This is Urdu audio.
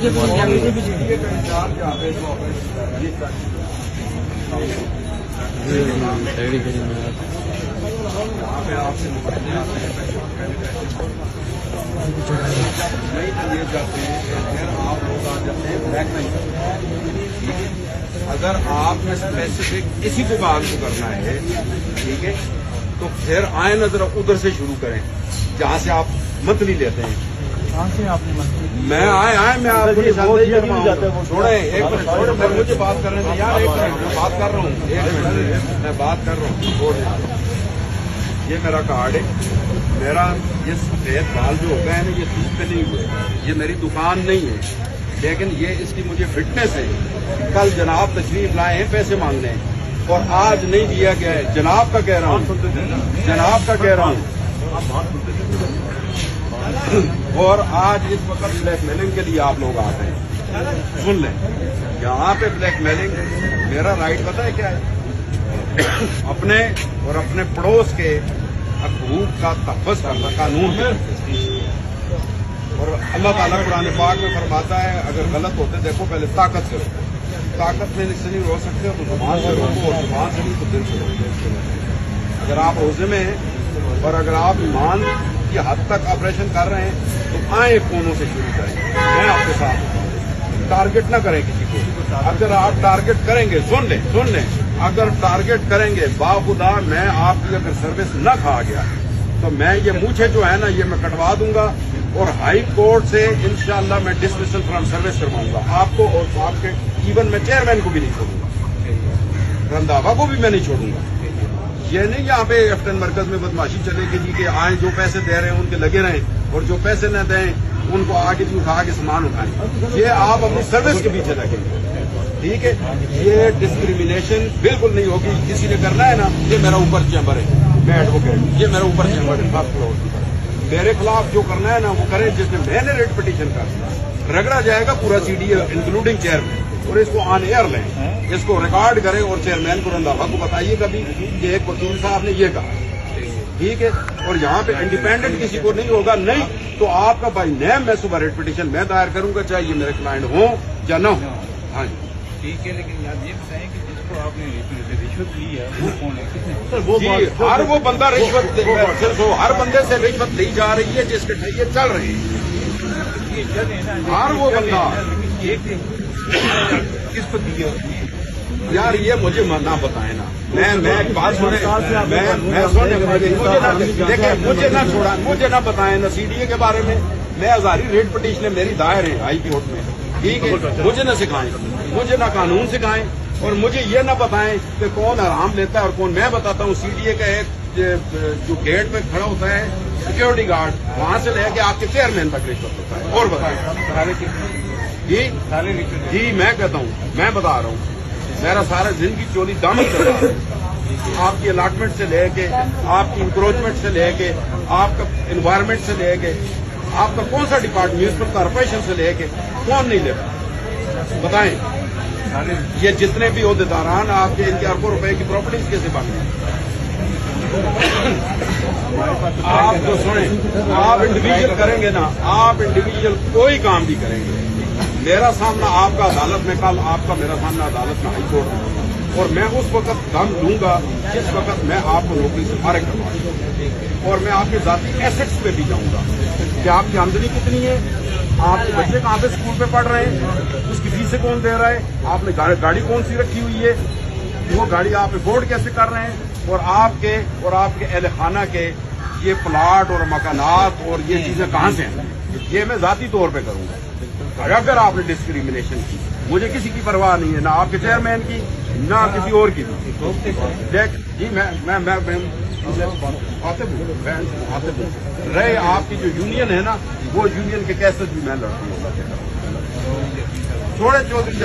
اگر آپ نے اسپیسیفک اسی دکان کو کرنا ہے ٹھیک ہے تو پھر آئیں نہ ذرا ادھر سے شروع کریں جہاں سے آپ منتھلی لیتے ہیں. میں آئے میں آپ کو چھوڑیں ایک منٹ چھوڑیں مجھے بات کرنے دیں یار. ایک منٹ میں بات کر رہا ہوں. ایک منٹ میں بات کر رہا ہوں. یہ میرا کارڈ ہے. میرا یہ سفید بال جو ہو گئے ہیں نا یہ سوٹ پہ نہیں ہوئے. یہ میری دکان نہیں ہے لیکن یہ اس کی مجھے فٹنس ہے. کل جناب تشریف لائے ہیں پیسے مانگنے اور آج نہیں دیا گیا ہے. جناب کا کہہ رہا ہوں جناب کا کہہ رہا ہوں. اور آج اس وقت بلیک میلنگ کے لیے آپ لوگ آتے ہیں. سن لیں یہاں پہ بلیک میلنگ میرا رائٹ پتہ ہے کیا ہے؟ اپنے اور اپنے پڑوس کے حقوق کا تحفظ کرنا قانون ہے. اور اللہ تعالیٰ قرآن پاک میں فرماتا ہے اگر غلط ہوتے دیکھو پہلے طاقت سے روکو. طاقت میں سے نہیں رو سکتے تو زبان سے روکو اور زبان سے نہیں تو دل سے روکو. اگر آپ روزے میں ہیں اور اگر آپ ایمان کی حد تک آپریشن کر رہے ہیں تو آئیں کونوں سے شروع کریں. میں آپ کے ساتھ ہوں. ٹارگٹ نہ کریں کسی کو. اگر آپ ٹارگٹ کریں گے سن لیں اگر ٹارگٹ کریں گے باخدا میں آپ کی اگر سروس نہ کھا گیا تو میں یہ مجھے جو ہے نا یہ میں کٹوا دوں گا اور ہائی کورٹ سے انشاءاللہ میں ڈسمسل فرام سروس کرواؤں گا آپ کو اور آپ کے. ایون میں چیئرمین کو بھی نہیں چھوڑوں گا. رنداوا کو بھی میں نہیں چھوڑوں گا. یہ نہیں یہاں پہ ایفٹن مرکز میں بدماشی چلے گی جی کہ آئیں جو پیسے دے رہے ہیں ان کے لگے رہیں اور جو پیسے نہ دیں ان کو آگے بھی اٹھا کے سامان اٹھائیں. یہ آپ اپنی سروس کے پیچھے لگیں گے ٹھیک ہے. یہ ڈسکریمنیشن بالکل نہیں ہوگی. کسی نے کرنا ہے نا یہ میرا اوپر چیمبر ہے میں ایڈوکیٹ یہ میرا اوپر چیمبر ہے فرسٹ فلور. میرے خلاف جو کرنا ہے نا وہ کریں. جس میں نے ریٹ پٹیشن کر رگڑا جائے گا پورا سی ڈی انکلوڈنگ چیئرمین اور اس کو آن ایئر لیں اس کو ریکارڈ کریں اور چیئرمین کو رنداوا کو بتائیے گا بھی کہ ایک وکیل صاحب نے یہ کہا ٹھیک ہے. اور یہاں پہ انڈیپینڈنٹ کسی کو نہیں ہوگا. نہیں تو آپ کا بائی نیم میں صبح ریٹ پٹیشن میں دائر کروں گا چاہے یہ میرے کلائنٹ ہوں یا نہ ہوں. ہاں جی ٹھیک ہے. لیکن آپ یہ بتائیں کہ جس کو آپ نے رشوت لی ہے وہ کون ہے؟ جی ہر وہ بندہ رشوت ہر بندے سے رشوت لی جا رہی ہے جس کے ٹھیے چل رہے ہیں. ہر وہ بندہ کس کو دی ہے یار یہ مجھے نہ بتائیں نا. میں ایک بات سنیں دیکھیں مجھے نہ بتائیں نا سی ڈی اے کے بارے میں. میں ہزاری ریٹ پٹیشن میری دائر ہے ہائی کورٹ میں ٹھیک ہے. مجھے نہ سکھائیں مجھے نہ قانون سکھائیں اور مجھے یہ نہ بتائیں کہ کون آرام لیتا ہے اور کون. میں بتاتا ہوں سی ڈی اے کا ایک جو گیٹ پہ کھڑا ہوتا ہے سیکورٹی گارڈ وہاں سے لے کے آپ کے چیئرمین تک رشوت ہوتا ہے. اور بتائیں جی میں کہتا ہوں میں بتا رہا ہوں میرا سارا زندگی چولی دامن کر رہا ہے. آپ کی الاٹمنٹ سے لے کے آپ کی انکروچمنٹ سے لے کے آپ کا انوائرمنٹ سے لے کے آپ کا کون سا ڈپارٹمنٹ میونسپل کارپوریشن سے لے کے کون نہیں لیتا بتائیں. یہ جتنے بھی عہدیداران آپ کے ان کے اربوں روپے کی پراپرٹیز کیسے بنیں. آپ جو سنیں آپ انڈیویجل کریں گے نا آپ انڈیویجل کوئی کام بھی کریں گے. میرا سامنا آپ کا عدالت میں کل آپ کا میرا سامنا عدالت میں ہائی کورٹ میں اور میں اس وقت دم لوں گا جس وقت میں آپ کو نوکری سے فارغ کرواؤں اور میں آپ کے ذاتی ایسٹس پہ بھی جاؤں گا کہ آپ کی آمدنی کتنی ہے آپ کے بچے کہاں پہ اسکول پہ پڑھ رہے ہیں اس کی فیسیں کون دے رہا ہے آپ نے گاڑی کون سی رکھی ہوئی ہے وہ گاڑی آپ افورڈ کیسے کر رہے ہیں اور آپ کے اہل خانہ کے یہ پلاٹ اور مکانات اور یہ چیزیں کہاں سے ہیں. یہ میں ذاتی طور پہ کروں گا. اگر آپ نے ڈسکریمنیشن کی مجھے کسی کی پرواہ نہیں ہے نہ آپ کے چیئرمین کی نہ کسی اور کی بھی. جی میں رہے آپ کی جو یونین ہے نا وہ یونین کے کیسز بھی میں لڑتا ہوں. چھوڑے چودھری